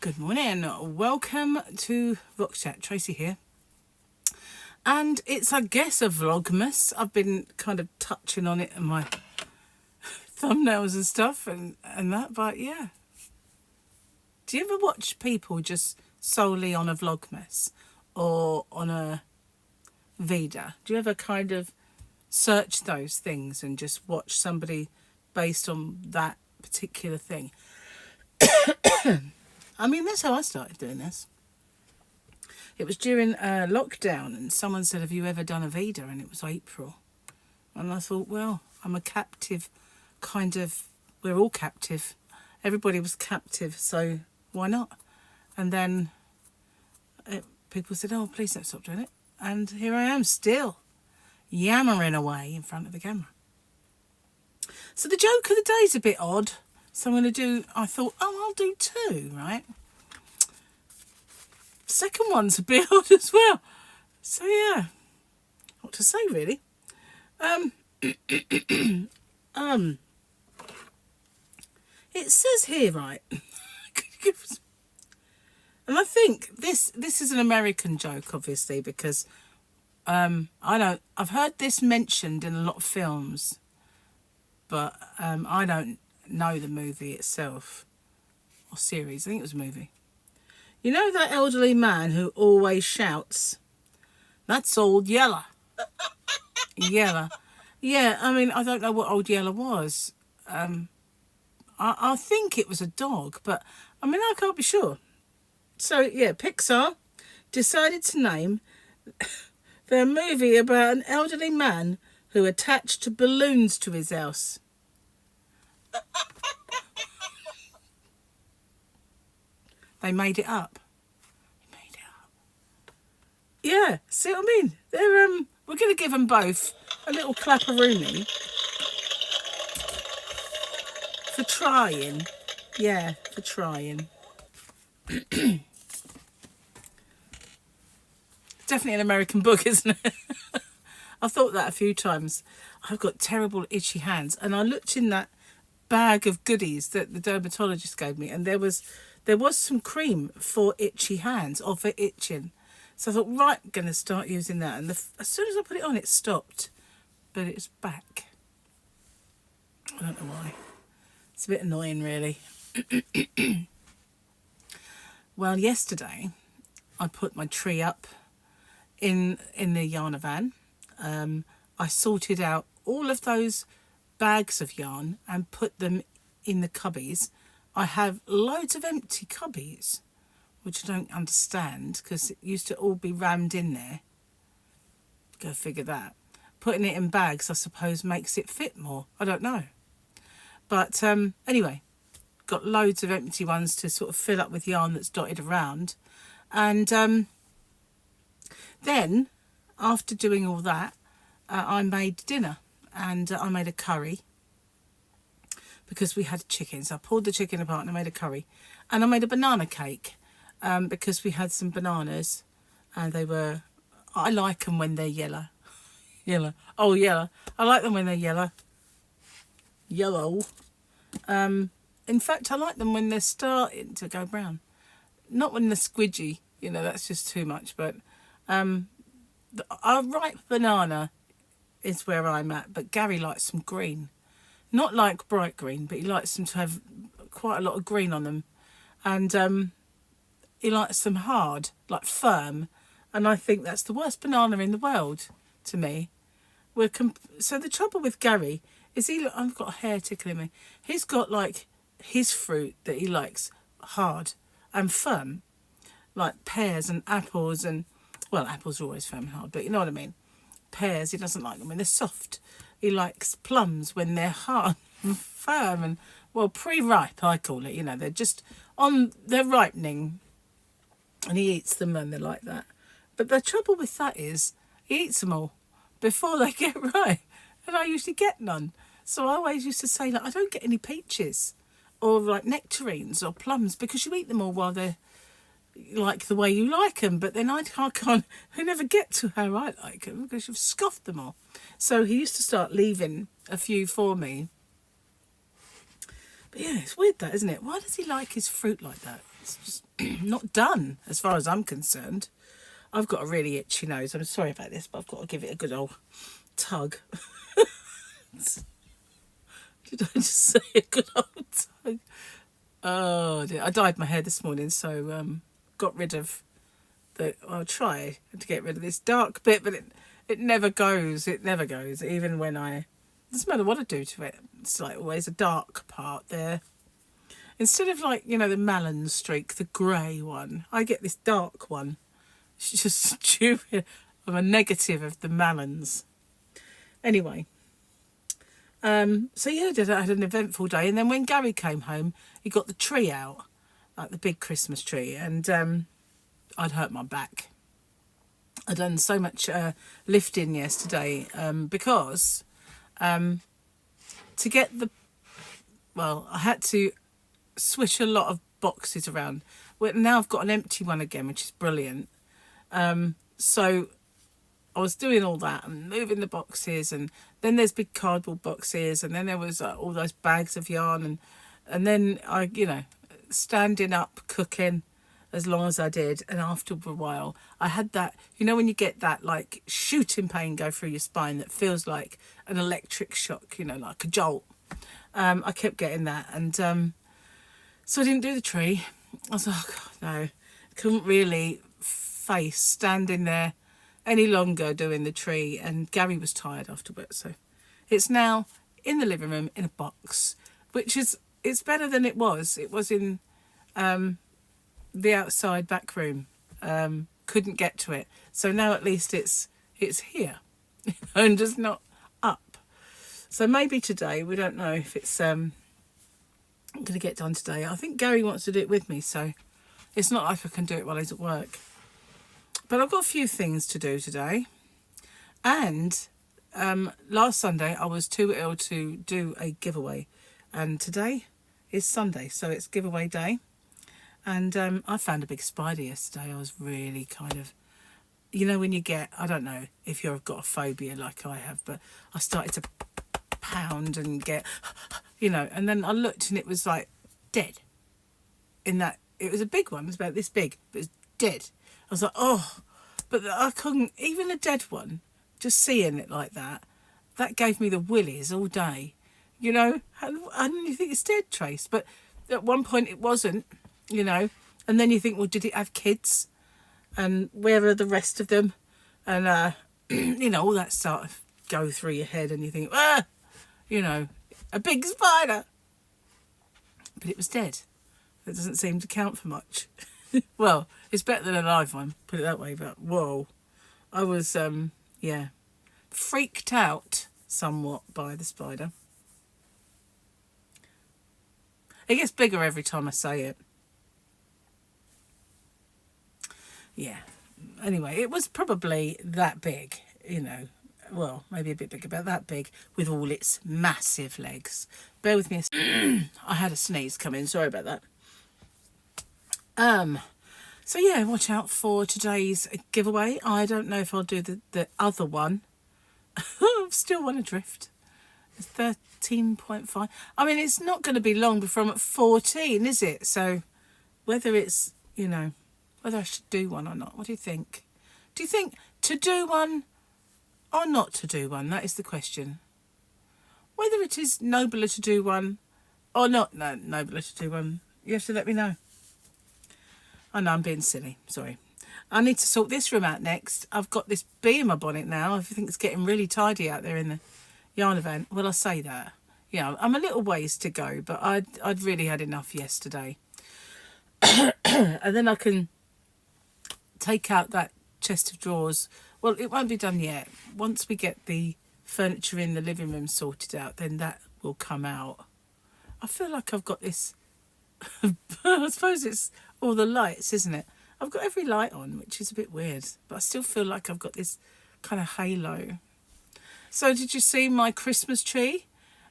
Good morning, welcome to VOUCHER. Tracy here, and it's, I guess, a vlogmas. I've been kind of touching on it in my thumbnails and stuff and that, but yeah. Do you ever watch people just solely on a vlogmas or on a Vida? Do you ever kind of search those things and just watch somebody based on that particular thing? I mean, that's how I started doing this. It was during lockdown, and someone said, have you ever done a Vida? And it was April. And I thought, well, I'm a captive, kind of, we're all captive. Everybody was captive, so why not? And then people said, oh, please don't stop doing it. And here I am still, yammering away in front of the camera. So the joke of the day is a bit odd. So I'm going to do, I thought, oh, I'll do two, right? Second one's a bit odd as well. So yeah, what to say really. It says here, right, and I think this is an American joke, obviously, because I've heard this mentioned in a lot of films, but I don't know the movie itself or series. I think it was a movie. You know that elderly man who always shouts, that's Old Yeller. Yeller. Yeah, I mean, I don't know what Old Yeller was. I think it was a dog, but I mean, I can't be sure. So yeah, Pixar decided to name their movie about an elderly man who attached balloons to his house. They made it up. They made it up. Yeah, see what I mean? They're we're going to give them both a little clap-a-rooney for trying. Yeah, for trying. Definitely an American book, isn't it? I've thought that a few times. I've got terrible itchy hands, and I looked in that bag of goodies that the dermatologist gave me, and there was some cream for itchy hands, or for itching. So I thought, right, I'm going to start using that. And as soon as I put it on, it stopped. But it's back. I don't know why. It's a bit annoying, really. Well, yesterday, I put my tree up in the yarn van. I sorted out all of those bags of yarn and put them in the cubbies. I have loads of empty cubbies, which I don't understand, because it used to all be rammed in there. Go figure that. Putting it in bags, I suppose, makes it fit more. I don't know. But anyway, got loads of empty ones to sort of fill up with yarn that's dotted around. And then, after doing all that, I made dinner. And I made a curry, because we had chickens. I pulled the chicken apart and I made a curry. And I made a banana cake, because we had some bananas, and I like them when they're yellow. Yellow. Oh, yellow. I like them when they're yellow. Yellow. In fact, I like them when they're starting to go brown. Not when they're squidgy, you know, that's just too much. But a ripe banana is where I'm at, but Gary likes some green. Not like bright green, but he likes them to have quite a lot of green on them. And he likes them hard, like firm. And I think that's the worst banana in the world, to me. So the trouble with Gary is I've got a hair tickling me. He's got like his fruit that he likes hard and firm, like pears and apples and, well, apples are always firm and hard, but you know what I mean. Pears, he doesn't like them when they're soft. He likes plums when they're hard and firm and, well, pre-ripe, I call it. You know, they're ripening, and he eats them and they're like that. But the trouble with that is he eats them all before they get ripe, and I usually get none. So I always used to say, like, I don't get any peaches or like nectarines or plums, because you eat them all while they're like the way you like them, but then I never get to how I like them, because you've scoffed them all. So he used to start leaving a few for me. But yeah, it's weird that, isn't it? Why does he like his fruit like that? It's just not done as far as I'm concerned. I've got a really itchy nose. I'm sorry about this, but I've got to give it a good old tug. Did I just say a good old tug? Oh dear. I dyed my hair this morning, so got rid of I'll try to get rid of this dark bit, but it never goes. It never goes, even when it doesn't matter what I do to it. It's like always a dark part there. Instead of like, you know, the melon streak, the grey one, I get this dark one. It's just stupid. I'm a negative of the melons. Anyway, so yeah, I had an eventful day. And then when Gary came home, he got the tree out, like the big Christmas tree. And I'd hurt my back. I'd done so much lifting yesterday because to get I had to swish a lot of boxes around. Well, now I've got an empty one again, which is brilliant. So I was doing all that and moving the boxes, and then there's big cardboard boxes, and then there was all those bags of yarn, and then I, you know, standing up cooking as long as I did, and after a while I had that, you know, when you get that like shooting pain go through your spine that feels like an electric shock, you know, like a jolt. I kept getting that, and so I didn't do the tree. I was like, oh God, no, couldn't really face standing there any longer doing the tree, and Gary was tired afterwards, so it's now in the living room in a box, which is, it's better than it was. It was in the outside back room, couldn't get to it, so now at least it's here and just not up. So maybe today, we don't know if it's I'm going to get done today. I think Gary wants to do it with me, so it's not like I can do it while he's at work. But I've got a few things to do today. And last Sunday I was too ill to do a giveaway. And today is Sunday, so it's giveaway day. And I found a big spider yesterday. I was really kind of, you know, when you get, I don't know if you've got a phobia like I have, but I started to pound and get, you know, and then I looked and it was like dead. In that, it was a big one, it was about this big, but it was dead. I was like, oh, but I couldn't, even a dead one, just seeing it like that, that gave me the willies all day, you know. I didn't think it's dead, Trace, but at one point it wasn't, you know. And then you think, well, did it have kids? And where are the rest of them? And, you know, all that sort of go through your head, and you think, you know, a big spider. But it was dead. That doesn't seem to count for much. Well, it's better than a live one, put it that way, but whoa. I was, yeah, freaked out somewhat by the spider. It gets bigger every time I say it. Yeah. Anyway, it was probably that big, you know. Well, maybe a bit bigger, about that big, with all its massive legs. Bear with me I had a sneeze come in, sorry about that. So yeah, watch out for today's giveaway. I don't know if I'll do the other one. I still want to drift. It's 13.5. I mean, it's not going to be long before I'm at 14, is it? So whether it's, you know, whether I should do one or not, what do you think? Do you think to do one or not to do one? That is the question. Whether it is nobler to do one or not nobler to do one, you have to let me know. I know I'm being silly, sorry. I need to sort this room out next. I've got this bee in my bonnet now. I think it's getting really tidy out there in the yarn event. Well, I say that. Yeah, I'm a little ways to go, but I'd really had enough yesterday. And then I can take out that chest of drawers. Well, it won't be done yet. Once we get the furniture in the living room sorted out, then that will come out. I feel like I've got this... I suppose it's all the lights, isn't it? I've got every light on, which is a bit weird, but I still feel like I've got this kind of halo. So did you see my Christmas tree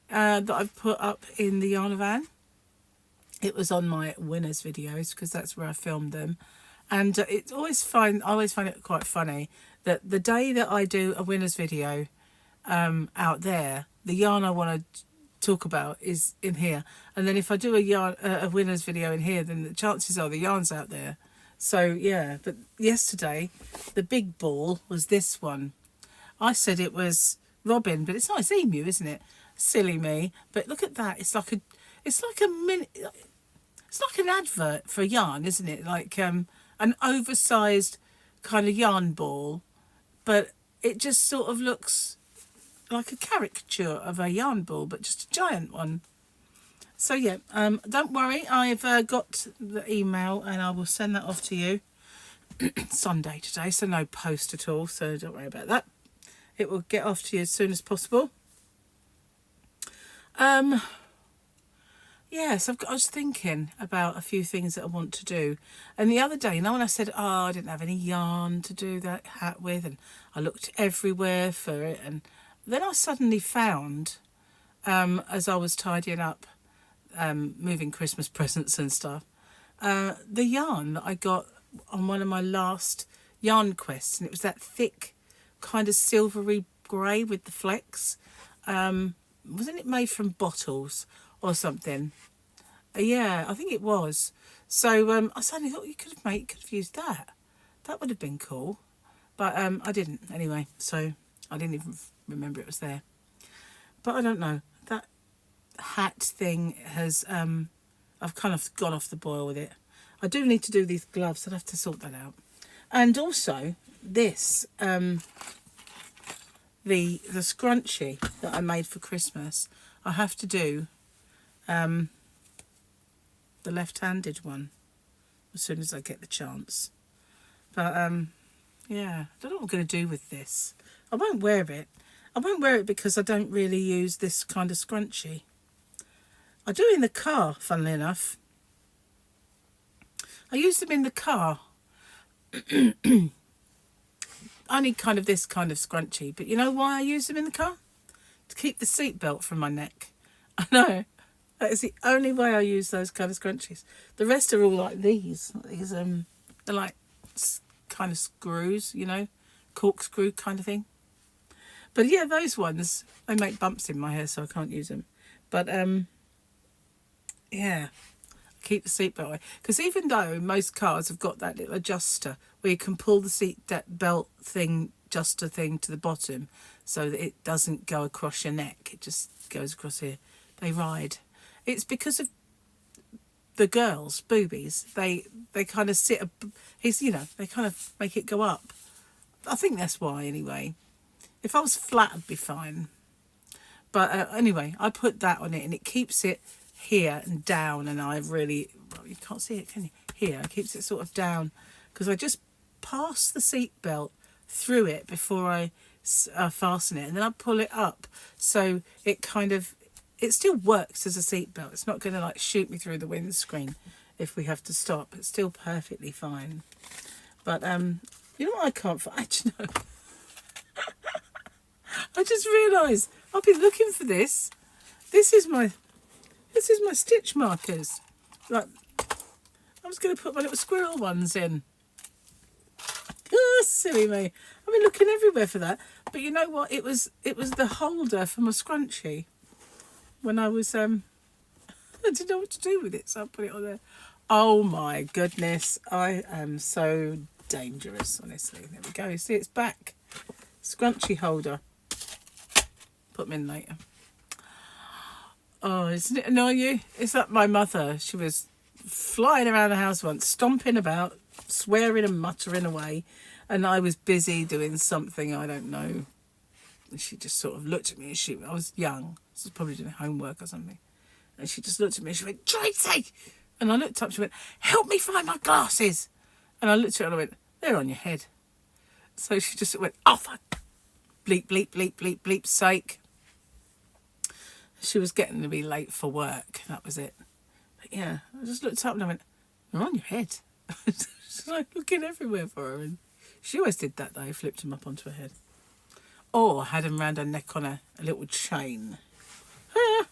that I've put up in the yarn van? It was on my winners videos because that's where I filmed them. And I always find it quite funny that the day that I do a winners video out there, the yarn I want to talk about is in here. And then if I do a yarn, a winners video in here, then the chances are the yarn's out there. So yeah, but yesterday the big ball was this one. I said it was robin, but it's not. It's emu, isn't it? Silly me. But look at that. It's like an advert for yarn, isn't it? Like an oversized kind of yarn ball, but it just sort of looks like a caricature of a yarn ball, but just a giant one. So yeah, don't worry, I've got the email and I will send that off to you. Sunday today, so no post at all, so don't worry about that. It will get off to you as soon as possible. Yes, I was thinking about a few things that I want to do. And the other day, you know, when I said, oh, I didn't have any yarn to do that hat with, and I looked everywhere for it, and then I suddenly found, as I was tidying up, moving Christmas presents and stuff, the yarn that I got on one of my last yarn quests, and it was that thick kind of silvery grey with the flecks. Wasn't it made from bottles or something? Yeah, I think it was. So I suddenly thought you could have used that. That would have been cool, but I didn't anyway. So I didn't even remember it was there. But I don't know, that hat thing has I've kind of gone off the boil with it. I do need to do these gloves. I'd have to sort that out. And also this the scrunchie that I made for Christmas, I have to do the left-handed one as soon as I get the chance. But yeah, I don't know what I'm going to do with this. I won't wear it. I won't wear it because I don't really use this kind of scrunchie. I do in the car, funnily enough. I use them in the car. Only kind of this kind of scrunchie. But you know why I use them in the car? To keep the seatbelt from my neck. I know. That is the only way I use those kind of scrunchies. The rest are all like these. They're like kind of screws, you know, corkscrew kind of thing. But yeah, those ones, they make bumps in my hair, so I can't use them. But yeah, keep the seatbelt away. Because even though most cars have got that little adjuster where you can pull the seat belt thing, adjuster thing to the bottom so that it doesn't go across your neck, it just goes across here. They ride. It's because of the girls' boobies. They kind of sit, you know, they kind of make it go up. I think that's why anyway. If I was flat, I'd be fine. But anyway, I put that on it and it keeps it here and down, and I really, well, you can't see it, can you? Here, it keeps it sort of down because I just pass the seat belt through it before I fasten it, and then I pull it up so it kind of, it still works as a seat belt. It's not going to like shoot me through the windscreen if we have to stop. It's still perfectly fine. But you know what I can't find? Actually, no. I just realised I've been looking for this. This is my stitch markers. Like, I was going to put my little squirrel ones in. Oh, silly me. I've been looking everywhere for that. But you know what? It was the holder for my scrunchie. When I was I didn't know what to do with it, so I put it on there. Oh my goodness, I am so dangerous, honestly. There we go. See, it's back. Scrunchie holder. Put them in later. Oh, isn't it annoying you? It's like my mother. She was flying around the house once, stomping about, swearing and muttering away, and I was busy doing something, I don't know. And she just sort of looked at me, and I was young. I was probably doing homework or something. And she just looked at me and she went, Tracy! And I looked up, she went, help me find my glasses! And I looked at her and I went, they're on your head. So she just went, oh, for bleep, bleep, bleep, bleep, bleep sake. She was getting to be late for work. That was it. But yeah, I just looked up and I went, they're on your head. Just like looking everywhere for her. And she always did that though, flipped them up onto her head. Or had them round her neck on a little chain. Ah,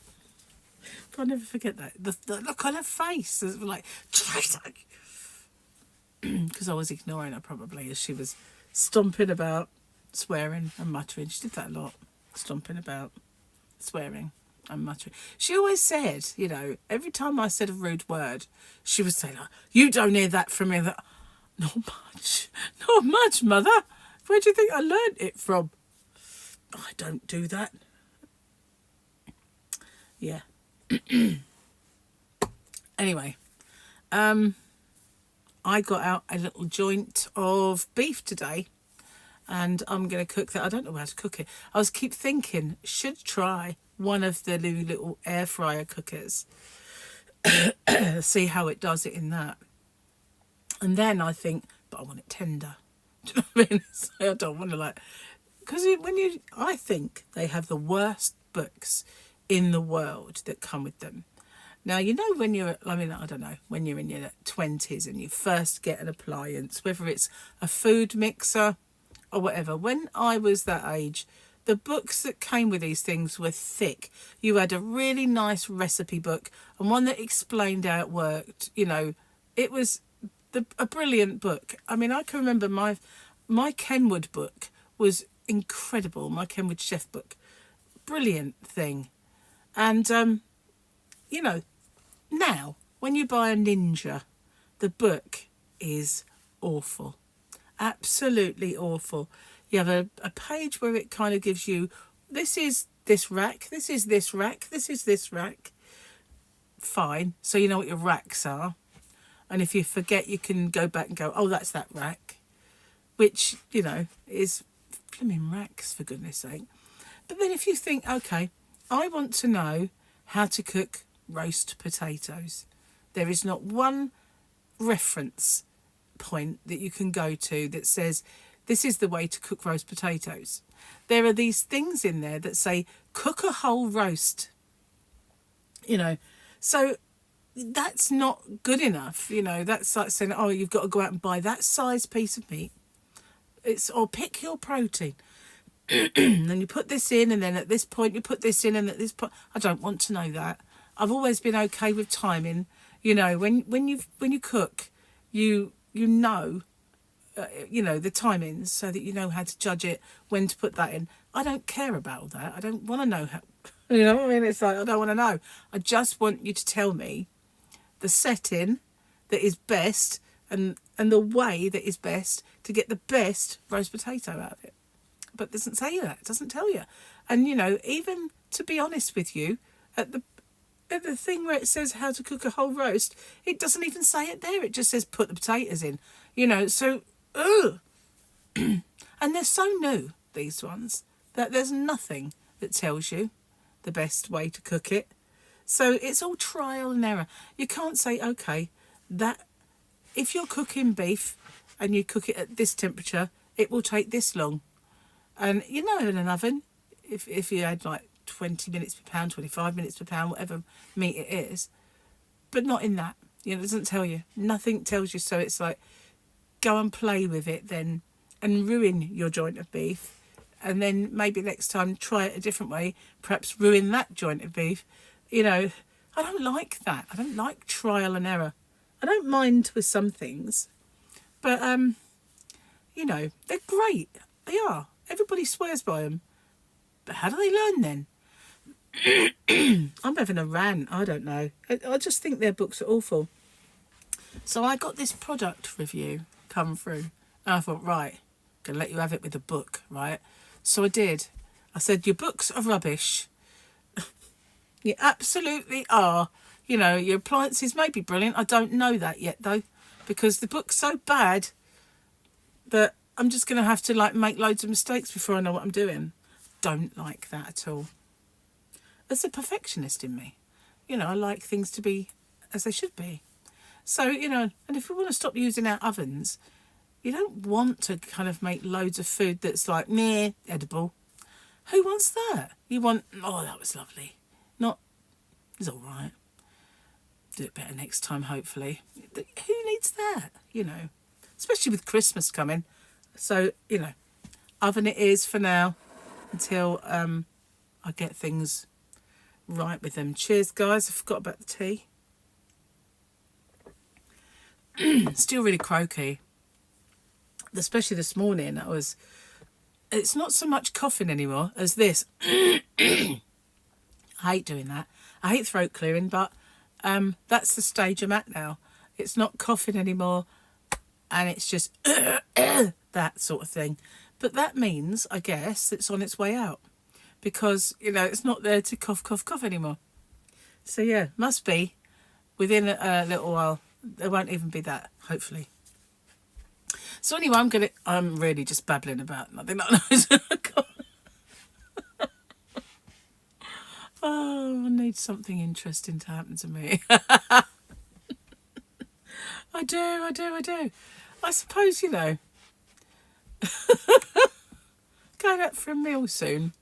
I'll never forget that. The look on her face. It was like, Tracy! Because I was ignoring her probably as she was stomping about, swearing and muttering. She did that a lot. Stomping about, swearing. I'm muttering. She always said, you know, every time I said a rude word, she would say, like, you don't hear that from me. That, not much, Mother. Where do you think I learnt it from? I don't do that. Yeah. Anyway, I got out a little joint of beef today, and I'm going to cook that. I don't know how to cook it. I keep thinking, should try one of the new little air fryer cookers. See how it does it in that. And then I think, but I want it tender. Do you know what I mean? So I don't want to like, because I think they have the worst books in the world that come with them. Now, you know, when you're, I mean, I don't know, when you're in your 20s and you first get an appliance, whether it's a food mixer or whatever, when I was that age, the books that came with these things were thick. You had a really nice recipe book and one that explained how it worked. You know, it was a brilliant book. I mean, I can remember my Kenwood book was incredible. My Kenwood chef book, brilliant thing. And, you know, now when you buy a Ninja, the book is awful. Absolutely awful. You have a page where it kind of gives you, this is this rack, this is this rack, this is this rack. Fine. So you know what your racks are. And if you forget, you can go back and go, oh, that's that rack. Which, you know, is flimming racks, for goodness sake. But then if you think, okay, I want to know how to cook roast potatoes. There is not one reference point that you can go to that says, this is the way to cook roast potatoes. There are these things in there that say, cook a whole roast. You know, so that's not good enough. You know, that's like saying, oh, you've got to go out and buy that size piece of meat. Or pick your protein. Then you put this in, and then at this point you put this in, and at this point, I don't want to know that. I've always been okay with timing. You know, when you cook, you know, you know, the timings so that you know how to judge it, when to put that in. I don't care about that. I don't want to know how, you know what I mean? It's like, I don't want to know. I just want you to tell me the setting that is best and the way that is best to get the best roast potato out of it. But it doesn't say that. It doesn't tell you. And, you know, even to be honest with you, at the thing where it says how to cook a whole roast, it doesn't even say it there. It just says put the potatoes in, you know, so, ugh. And they're so new, these ones, that there's nothing that tells you the best way to cook it. So it's all trial and error. You can't say, okay, that if you're cooking beef and you cook it at this temperature, it will take this long. And, you know, in an oven, if you had like 20 minutes per pound, 25 minutes per pound, whatever meat it is, but not in that. You know, it doesn't tell you. Nothing tells you. So it's like, go and play with it then and ruin your joint of beef. And then maybe next time try it a different way, perhaps ruin that joint of beef. You know, I don't like that. I don't like trial and error. I don't mind with some things, but, you know, they're great. They are. Everybody swears by them. But how do they learn then? I'm having a rant. I don't know. I just think their books are awful. So I got this product review come through. And I thought, right, going to let you have it with a book, right? So I did. I said, your books are rubbish. You absolutely are. You know, your appliances may be brilliant. I don't know that yet, though, because the book's so bad that I'm just going to have to, like, make loads of mistakes before I know what I'm doing. Don't like that at all. There's a perfectionist in me. You know, I like things to be as they should be. So, you know, and if we want to stop using our ovens, you don't want to kind of make loads of food that's like, meh, edible. Who wants that? You want, oh, that was lovely. Not, it's all right. Do it better next time, hopefully. Who needs that, you know? Especially with Christmas coming. So, you know, oven it is for now until I get things right with them. Cheers, guys. I forgot about the tea. Still really croaky. Especially this morning, it's not so much coughing anymore as this. I I hate doing that. I hate throat clearing, but that's the stage I'm at now. It's not coughing anymore, and it's just that sort of thing. But that means, I guess, it's on its way out, because, you know, it's not there to cough, cough, cough anymore. So yeah, must be within a little while. There won't even be that, hopefully. So anyway, I'm really just babbling about nothing. Oh, I need something interesting to happen to me. I do. I suppose, you know, going out for a meal soon.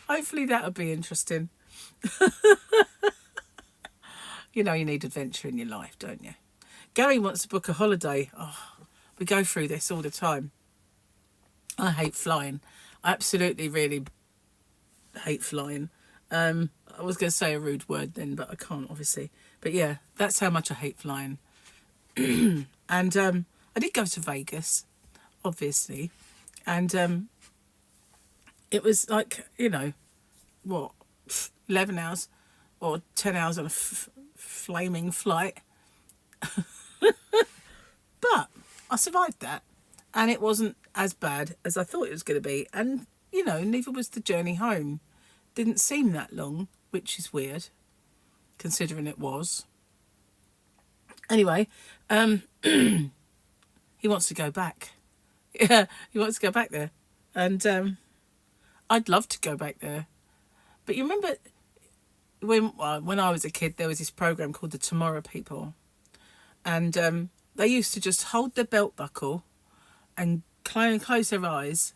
Hopefully that'll be interesting. You know, you need adventure in your life, don't you? Gary wants to book a holiday. Oh, we go through this all the time. I hate flying. I absolutely really hate flying. I was going to say a rude word then, but I can't, obviously. But yeah, that's how much I hate flying. And I did go to Vegas, obviously. And it was like, you know, what, 11 hours or 10 hours on a flaming flight. But I survived that. And it wasn't as bad as I thought it was going to be. And, you know, neither was the journey home. Didn't seem that long, which is weird, considering it was. Anyway, he wants to go back. Yeah, he wants to go back there. And I'd love to go back there. But you remember when I was a kid, there was this program called The Tomorrow People. And they used to just hold their belt buckle and close their eyes,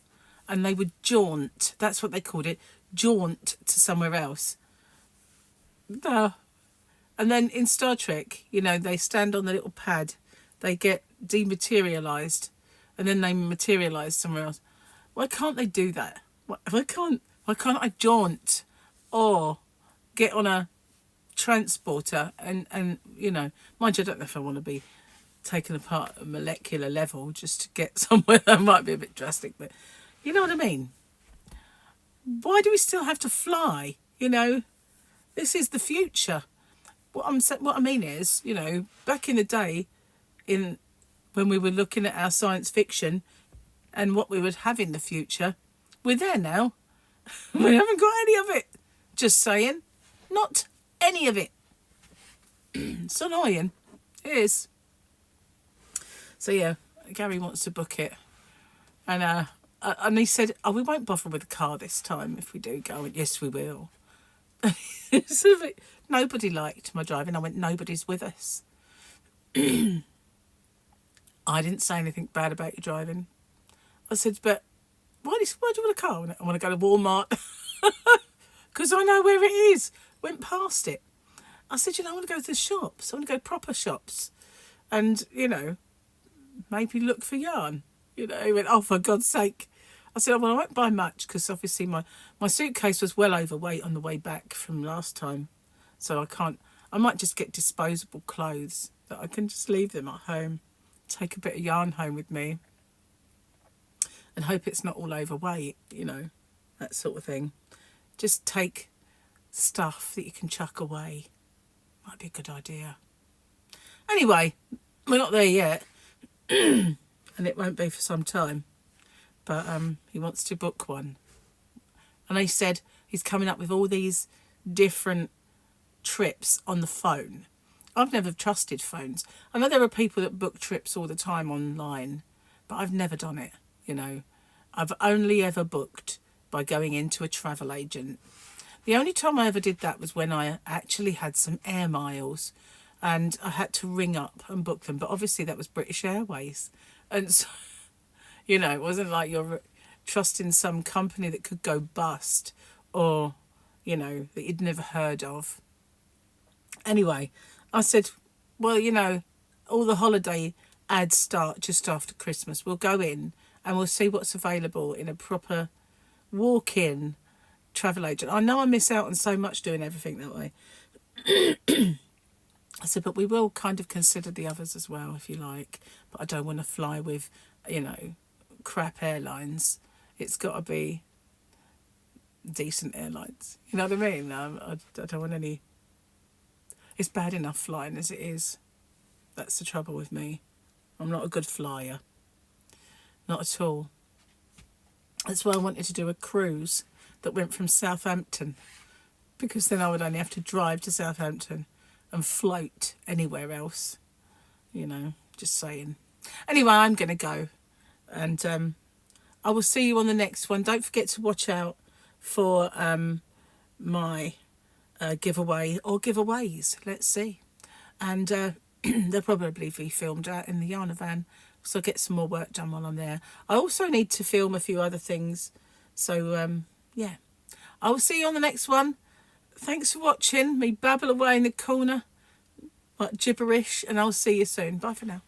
and they would jaunt. That's what they called it. Jaunt to somewhere else. And then in Star Trek, you know, they stand on the little pad, they get dematerialized, and then they materialize somewhere else. Why can't they do that? Why can't I jaunt or get on a transporter and you know, mind you, I don't know if I want to be taken apart at a molecular level just to get somewhere. That might be a bit drastic, but you know what I mean. Why do we still have to fly? You know, this is the future. What I mean is, you know, back in the day, when we were looking at our science fiction and what we would have in the future, we're there now. We haven't got any of it. Just saying, not any of it. It's annoying. It is. So yeah, Gary wants to book it, and he said, "Oh, we won't bother with the car this time if we do go." I went, "Yes, we will." Nobody liked my driving. I went, "Nobody's with us." I didn't say anything bad about your driving. I said, "But why do you want a car?" I want to go to Walmart because I know where it is. Went past it. I said, "You know, I want to go to the shops. I want to go proper shops, and you know, maybe look for yarn." You know, he went, "Oh, for God's sake." I said, "Well, I won't buy much because obviously my suitcase was well overweight on the way back from last time. So I might just get disposable clothes that I can just leave them at home, take a bit of yarn home with me and hope it's not all overweight, you know, that sort of thing. Just take stuff that you can chuck away. Might be a good idea. Anyway, we're not there yet. And it won't be for some time. But he wants to book one. And he said he's coming up with all these different trips on the phone. I've never trusted phones. I know there are people that book trips all the time online, but I've never done it, you know. I've only ever booked by going into a travel agent. The only time I ever did that was when I actually had some air miles and I had to ring up and book them. But obviously that was British Airways. And so, you know, it wasn't like you're trusting some company that could go bust or, you know, that you'd never heard of. Anyway, I said, well, you know, all the holiday ads start just after Christmas. We'll go in and we'll see what's available in a proper walk-in travel agent. I know I miss out on so much doing everything that way. I said, but we will kind of consider the others as well, if you like. But I don't want to fly with, you know, crap airlines. It's got to be decent airlines. You know what I mean? I don't want any. It's bad enough flying as it is. That's the trouble with me. I'm not a good flyer. Not at all. That's why I wanted to do a cruise that went from Southampton, because then I would only have to drive to Southampton and float anywhere else. You know, just saying. Anyway, I'm going to go, and I will see you on the next one. Don't forget to watch out for my giveaway or giveaways. Let's see. And they'll probably be filmed out in the Yarn van, so I'll get some more work done while I'm there. I also need to film a few other things. So, yeah. I will see you on the next one. Thanks for watching me babble away in the corner like gibberish, and I'll see you soon. Bye for now.